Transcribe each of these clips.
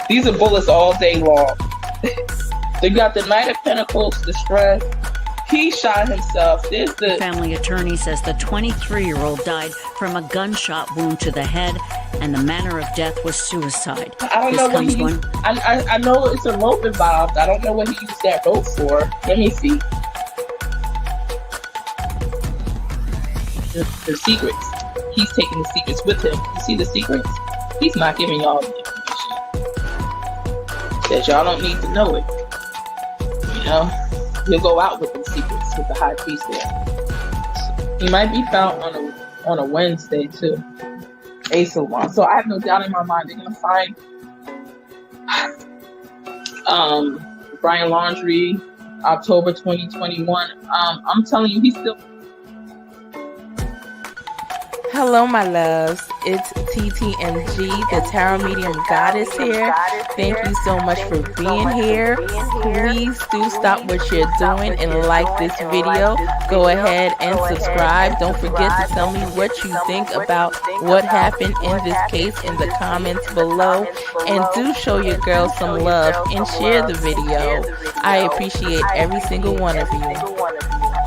These are bullets all day long. They got the Knight of Pentacles, the stress. He shot himself. There's the family attorney says the 23-year-old died from a gunshot wound to the head, and the manner of death was suicide. I don't know what he used. I know it's a rope involved. I don't know what he used that rope for. Let me see. The secrets. He's taking the secrets with him. You see the secrets? He's not giving y'all the information. Says y'all don't need to know it. You know? He'll go out with the secrets with the high priest there. He might be found on a Wednesday too. Ace of Wands. So I have no doubt in my mind they're gonna find Brian Laundrie, October 2021. I'm telling you, he's still. Hello, my loves. It's TTMG, the Tarot Medium Goddess here. Thank you so much for being here. Please do stop what you're doing and like this video. Go ahead and subscribe. Don't forget to tell me what you think about what happened in this case in the comments below. And do show your girl some love and share the video. I appreciate every single one of you.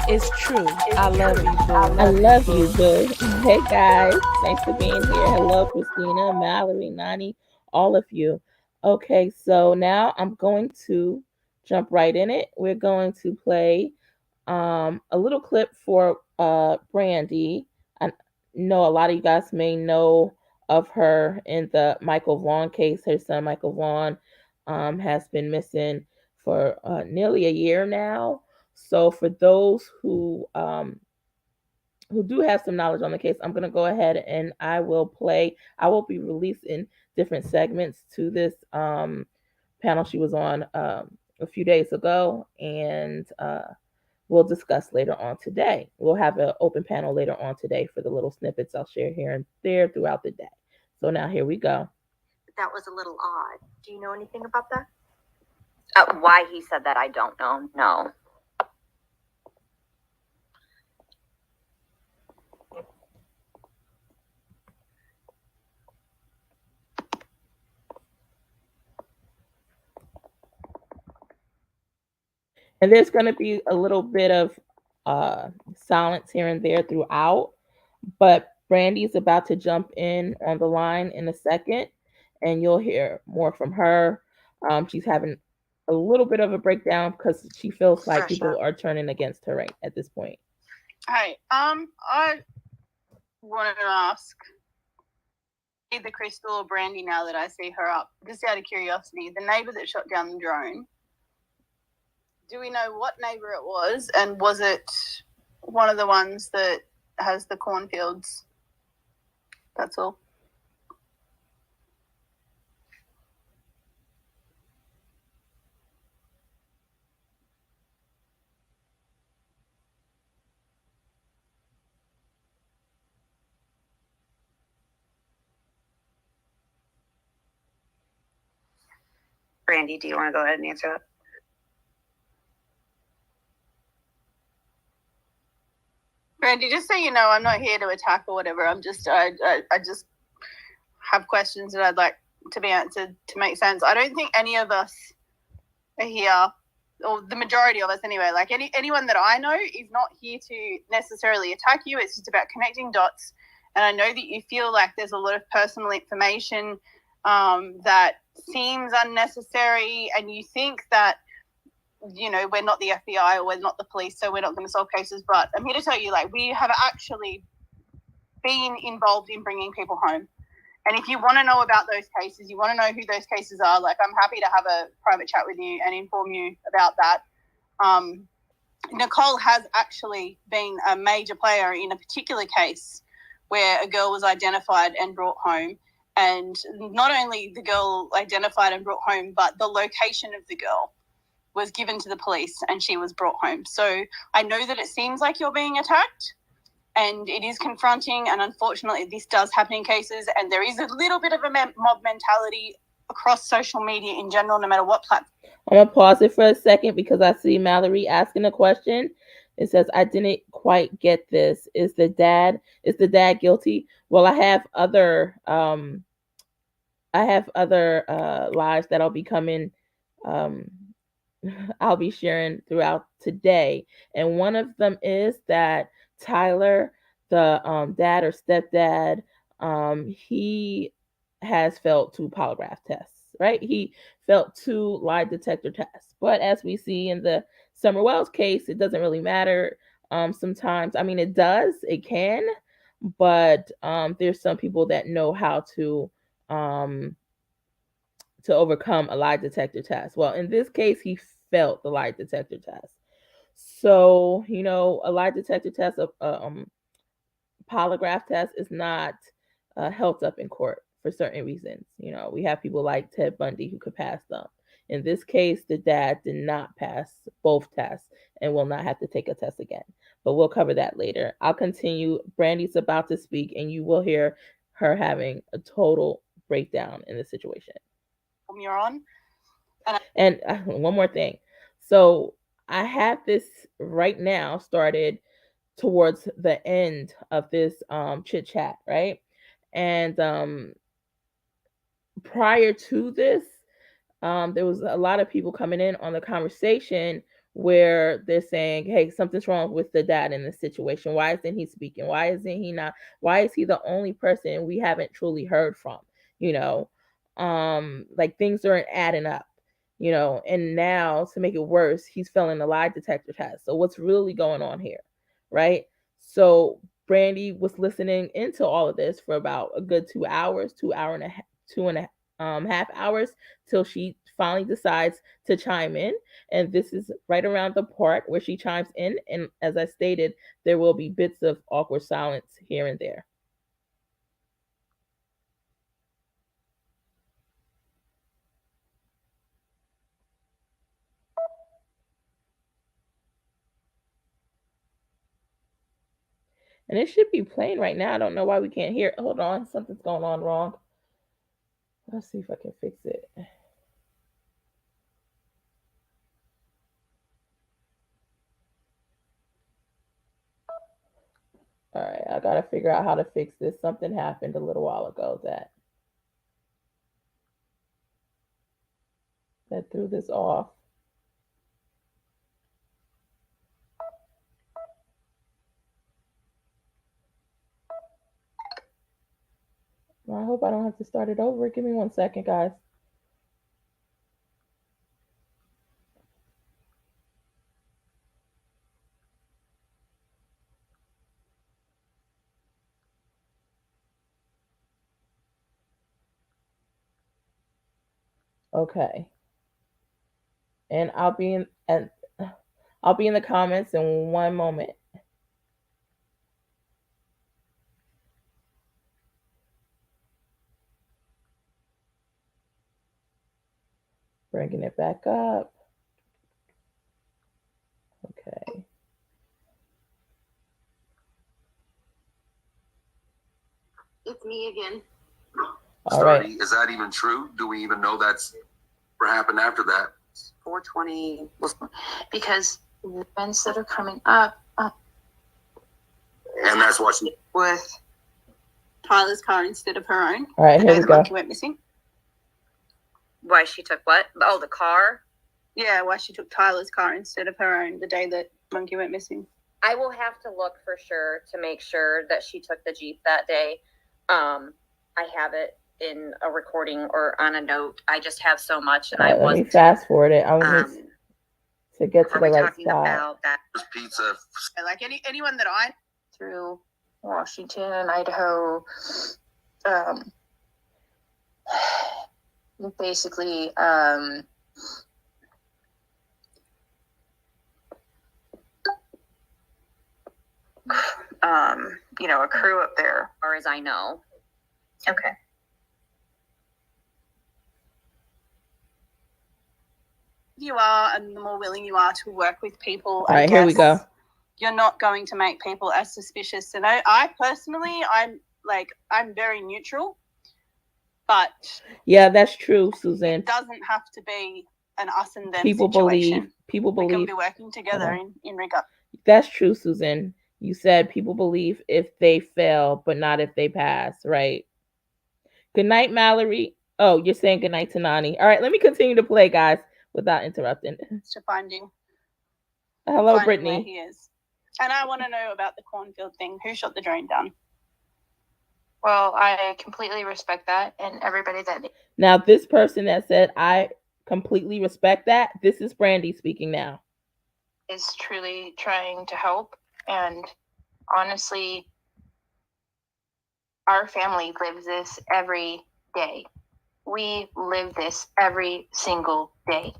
It's true. I love you, boo. I love you, boo. Hey, guys. Thanks for being here. Hello, Christina, Mallory, Nani, all of you. Okay, so now I'm going to jump right in it. We're going to play a little clip for BRANDI. I know a lot of you guys may know of her in the Michael Vaughn case. Her son, Michael Vaughn, has been missing for nearly a year now. So for those who do have some knowledge on the case, I'm going to go ahead and I will be releasing different segments to this panel she was on a few days ago, and we'll discuss later on today. We'll have an open panel later on today for the little snippets I'll share here and there throughout the day. So now here we go. That was a little odd. Do you know anything about that? Why he said that, I don't know. No. And there's going to be a little bit of silence here and there throughout, but BRANDI is about to jump in on the line in a second, and you'll hear more from her. She's having a little bit of a breakdown because she feels like people are turning against her right at this point. Hey, I wanted to ask either Crystal or BRANDI, now that I see her up, just out of curiosity, the neighbor that shot down the drone, do we know what neighbor it was, and was it one of the ones that has the cornfields? That's all. BRANDI, do you want to go ahead and answer that? BRANDI, just so you know, I'm not here to attack or whatever. I just have questions that I'd like to be answered to make sense. I don't think any of us are here, or the majority of us anyway, like anyone that I know is not here to necessarily attack you. It's just about connecting dots. And I know that you feel like there's a lot of personal information that seems unnecessary, and you think that, you know, we're not the FBI or we're not the police, so we're not going to solve cases. But I'm here to tell you, like, we have actually been involved in bringing people home. And if you want to know about those cases, you want to know who those cases are, like, I'm happy to have a private chat with you and inform you about that. Nicole has actually been a major player in a particular case where a girl was identified and brought home. And not only the girl identified and brought home, but the location of the girl was given to the police and she was brought home. So I know that it seems like you're being attacked, and it is confronting, and unfortunately this does happen in cases, and there is a little bit of a mob mentality across social media in general, no matter what platform. I'm going to pause it for a second because I see Mallory asking a question. It says, I didn't quite get this. Is the dad guilty? Well, I have other I have other lives that I'll be coming. Um, I'll be sharing throughout today, and one of them is that Tyler, the dad or stepdad, he has failed 2 polygraph tests. Right, he failed 2 lie detector tests. But as we see in the Summer Wells case, it doesn't really matter. Sometimes, I mean, it does, it can, but there's some people that know how um, to overcome a lie detector test. Well, in this case, he failed the lie detector test. So, a lie detector test, polygraph test is not held up in court for certain reasons. We have people like Ted Bundy who could pass them. In this case, the dad did not pass both tests and will not have to take a test again. But we'll cover that later. I'll continue. Brandi's about to speak, and you will hear her having a total breakdown in the situation. You're on. And one more thing. So I have this right now started towards the end of this chit chat, right? And prior to this, there was a lot of people coming in on the conversation where they're saying, hey, something's wrong with the dad in this situation. Why isn't he speaking? Why isn't he not? Why is he the only person we haven't truly heard from? Like things aren't adding up, and now to make it worse, he's failing the lie detector test. So what's really going on here? Right? So Brandi was listening into all of this for about a good 2 hours, 2.5 hours, till she finally decides to chime in. And this is right around the part where she chimes in. And as I stated, there will be bits of awkward silence here and there. And it should be playing right now. I don't know why we can't hear it. Hold on, something's going on wrong. Let's see if I can fix it. All right, I gotta figure out how to fix this. Something happened a little while ago that threw this off. I hope I don't have to start it over. Give me 1 second, guys. Okay. And I'll be in the comments in 1 moment. Bringing it back up. Okay. It's me again. All right. Is that even true? Do we even know that's what happened after that? 420 was because the events that are coming up. And that's why she With Tyler's car instead of her own. All right, The here day we the go. monkey went missing. Why she took what? Oh, the car? Yeah, why she took Tyler's car instead of her own the day that monkey went missing. I will have to look for sure to make sure that she took the Jeep that day. I have it in a recording or on a note. I just have so much, and All right, let me fast forward it. I want to get to the right spot. About that pizza. Like anyone that I through Washington and Idaho, basically, a crew up there, as far as I know. Okay. you are and the more willing you are to work with people, All right, here we go. You're not going to make people as suspicious. And I personally, I'm very neutral, but yeah, that's true, Suzanne. It doesn't have to be an us and them People situation. believe we can be working together in regard. That's true, Susan. You said people believe if they fail, but not if they pass, right? Good night, Mallory. Oh, you're saying goodnight to Nani. All right, let me continue to play, guys, without interrupting. To finding Hello, where Brittany. he is. And I want to know about the cornfield thing. Who shot the drone down? Well, I completely respect that, and everybody that. Now, this person that said, I completely respect that, this is Brandi speaking now. Is truly trying to help, and honestly, our family lives this every day. We live this every single day.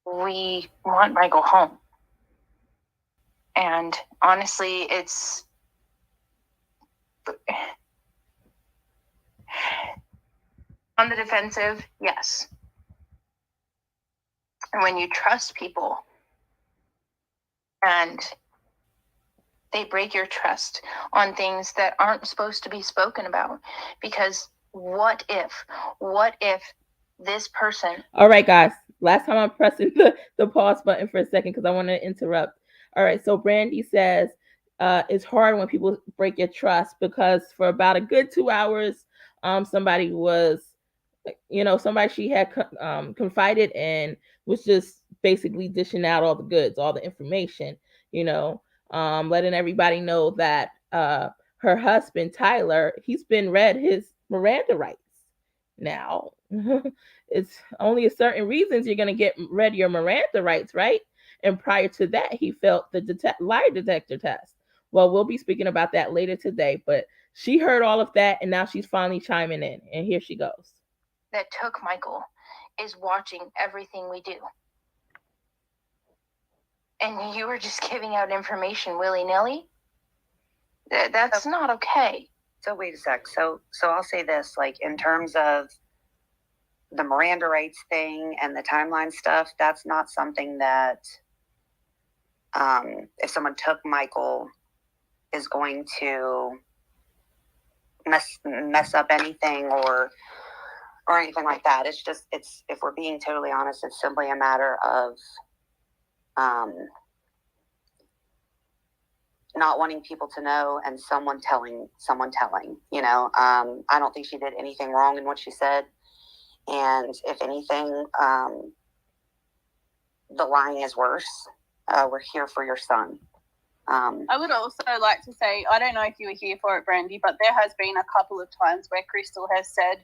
We want Michael home. And honestly, it's on the defensive, yes. And when you trust people and they break your trust on things that aren't supposed to be spoken about, because what if this person. All right, guys, last time I'm pressing the pause button for a second because I want to interrupt. All right, so Brandi says it's hard when people break your trust, because for about a good 2 hours, somebody was, somebody she had confided in was just basically dishing out all the goods, all the information, letting everybody know that her husband, Tyler, he's been read his Miranda rights. Now, it's only a certain reasons you're going to get read your Miranda rights, right? And prior to that, he failed the lie detector test. Well, we'll be speaking about that later today, but she heard all of that, and now she's finally chiming in, and here she goes. That took Michael is watching everything we do. And you were just giving out information willy-nilly? That's not okay. So wait a sec. So I'll say this, like, in terms of the Miranda rights thing and the timeline stuff, that's not something that if someone took Michael is going to mess up anything or anything like that. It's just, if we're being totally honest, it's simply a matter of not wanting people to know and someone telling. I don't think she did anything wrong in what she said. And if anything, the lying is worse. We're here for your son. I would also like to say, I don't know if you were here for it, Brandi, but there has been a couple of times where Crystal has said,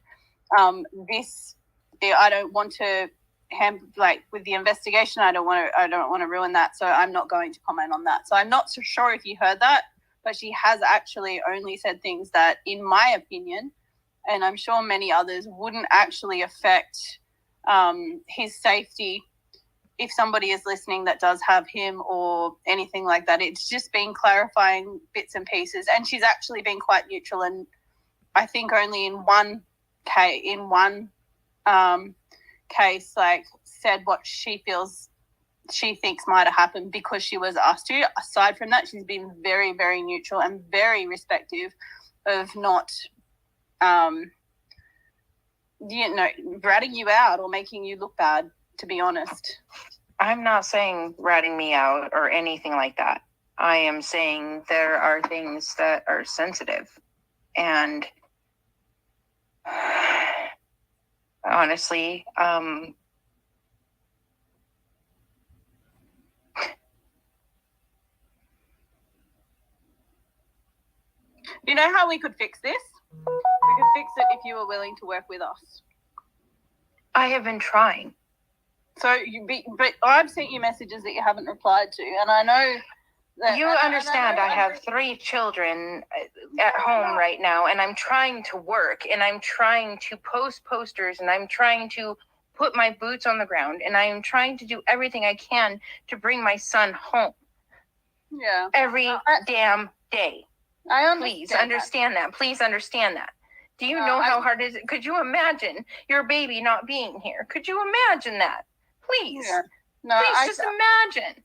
I don't want to with the investigation, I don't want to ruin that, so I'm not going to comment on that. So I'm not so sure if you heard that, but she has actually only said things that, in my opinion, and I'm sure many others, wouldn't actually affect his safety if somebody is listening that does have him or anything like that. It's just been clarifying bits and pieces, and she's actually been quite neutral, and I think only in one case, like, said what she thinks might have happened because she was asked to. Aside from that, she's been very, very neutral and very respectful of not ratting you out or making you look bad, to be honest. I'm not saying ratting me out or anything like that. I am saying there are things that are sensitive, and honestly, you know how we could fix this? We could fix it if you were willing to work with us. I have been trying. So but I've sent you messages that you haven't replied to, and I know that you understand. I have 3 children at home right now, and I'm trying to work, and I'm trying to post posters, and I'm trying to put my boots on the ground, and I am trying to do everything I can to bring my son home. Yeah. Every damn day. I understand. Please understand that. Please understand that. Do you know how hard it is? Could you imagine your baby not being here? Could you imagine that? Please. Yeah. No, please just imagine.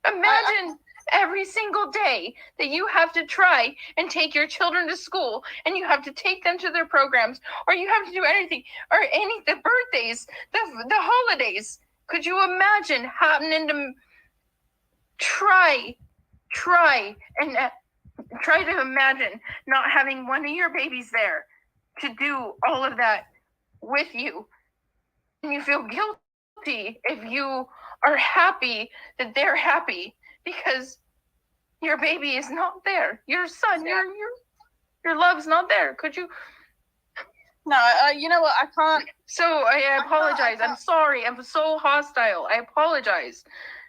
Imagine every single day that you have to try and take your children to school, and you have to take them to their programs, or you have to do anything, or the birthdays, the holidays. Could you imagine happening to try to imagine not having one of your babies there to do all of that with you. And you feel guilty if you are happy that they're happy because your baby is not there. Your son, your love's not there. Could you? No, you know what? I can't. So I apologize. I'm sorry. I'm so hostile. I apologize.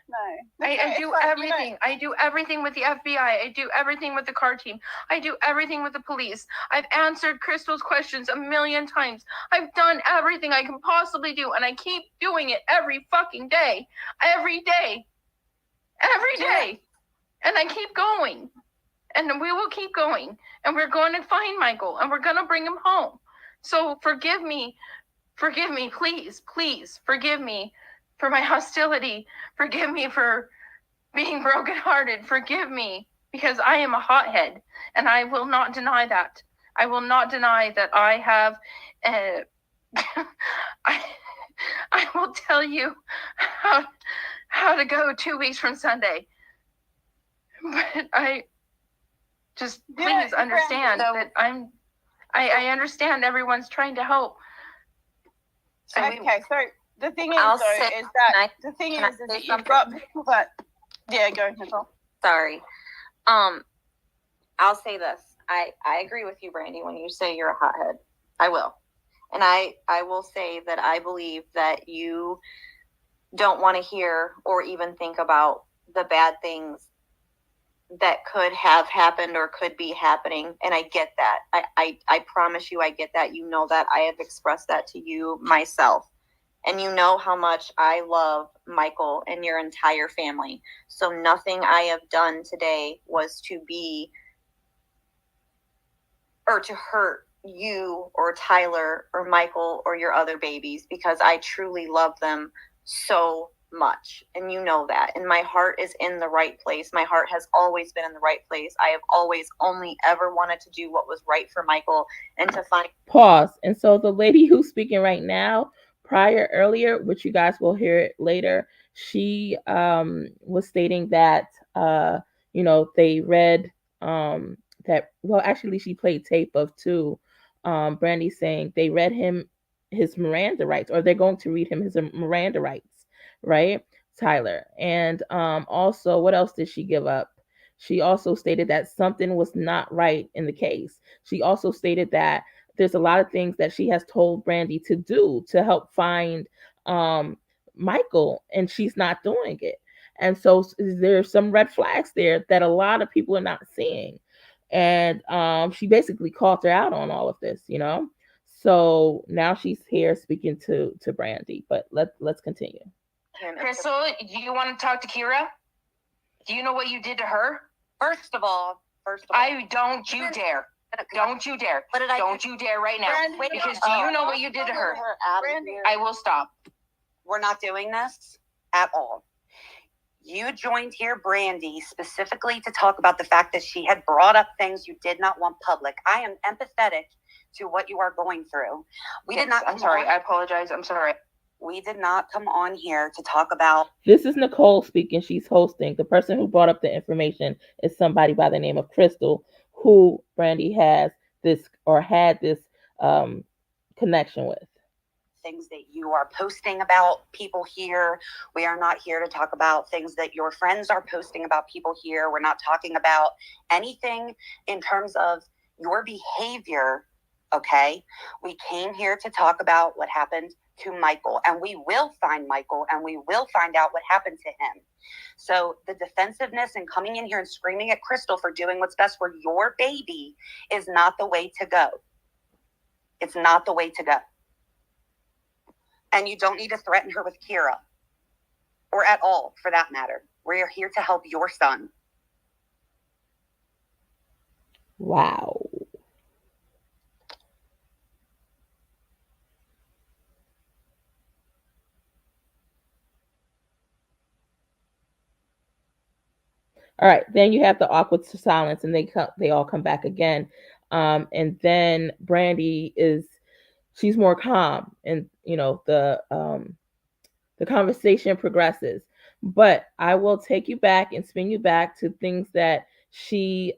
No. I do everything. I do everything with the FBI. I do everything with the car team. I do everything with the police. I've answered Crystal's questions a million times. I've done everything I can possibly do, and I keep doing it every fucking day. Every day. Every day. And I keep going. And we will keep going. And we're going to find Michael, and we're going to bring him home. So forgive me. Forgive me, please. Please forgive me for my hostility. Forgive me for being brokenhearted. Forgive me, because I am a hothead, and I will not deny that. I will not deny that I have. I will tell you how to go 2 weeks from Sunday, but I just please understand that I understand everyone's trying to help. Okay, so the thing is, that you've got people that. Yeah, go, Nicole. Sorry. I'll say this. I agree with you, Brandy, when you say you're a hothead. I will. And I will say that I believe that you don't want to hear or even think about the bad things that could have happened or could be happening. And I get that. I promise you I get that. You know that. I have expressed that to you myself. And you know how much I love Michael and your entire family. So nothing I have done today was to be or to hurt you or Tyler or Michael or your other babies, because I truly love them so much. And you know that. And my heart is in the right place. My heart has always been in the right place. I have always only ever wanted to do what was right for Michael and to find. Pause. And so the lady who's speaking right now, earlier, which you guys will hear it later, she was stating that they read that, well, actually she played tape of Brandy saying they read him his Miranda rights, or they're going to read him his Miranda rights, right, Tyler? And also, what else did she give up? She also stated that something was not right in the case. She also stated that there's a lot of things that she has told Brandy to do to help find Michael, and she's not doing it. And so there's some red flags there that a lot of people are not seeing. And she basically called her out on all of this, So now she's here speaking to Brandy. But let's continue. Crystal, do you want to talk to Kira? Do you know what you did to her? First of all, don't you dare. Don't you dare. Don't you dare right now. Brandy, because do you know what you did to her? Brandy. I will stop. We're not doing this at all. You joined here, Brandy, specifically to talk about the fact that she had brought up things you did not want public. I am empathetic to what you are going through. I'm sorry. I apologize. I'm sorry. We did not come on here to talk about. This is Nicole speaking. She's hosting. The person who brought up the information is somebody by the name of Crystal, who Brandy had this connection with. Things that you are posting about people here. We are not here to talk about things that your friends are posting about people here. We're not talking about anything in terms of your behavior, okay? We came here to talk about what happened to Michael, and we will find Michael, and we will find out what happened to him. So the defensiveness and coming in here and screaming at Crystal for doing what's best for your baby is not the way to go. It's not the way to go. And you don't need to threaten her with Kira, or at all, for that matter. We're here to help your son. Wow. All right, then you have the awkward silence, and they all come back again. And then Brandy she's more calm, and the conversation progresses. But I will take you back and spin you back to things that she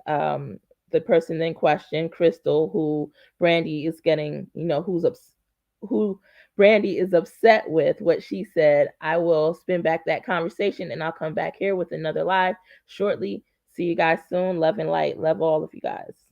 the person in question, Crystal, who Brandi is getting, who Brandi is upset with what she said. I will spin back that conversation and I'll come back here with another live shortly. See you guys soon. Love and light. Love all of you guys.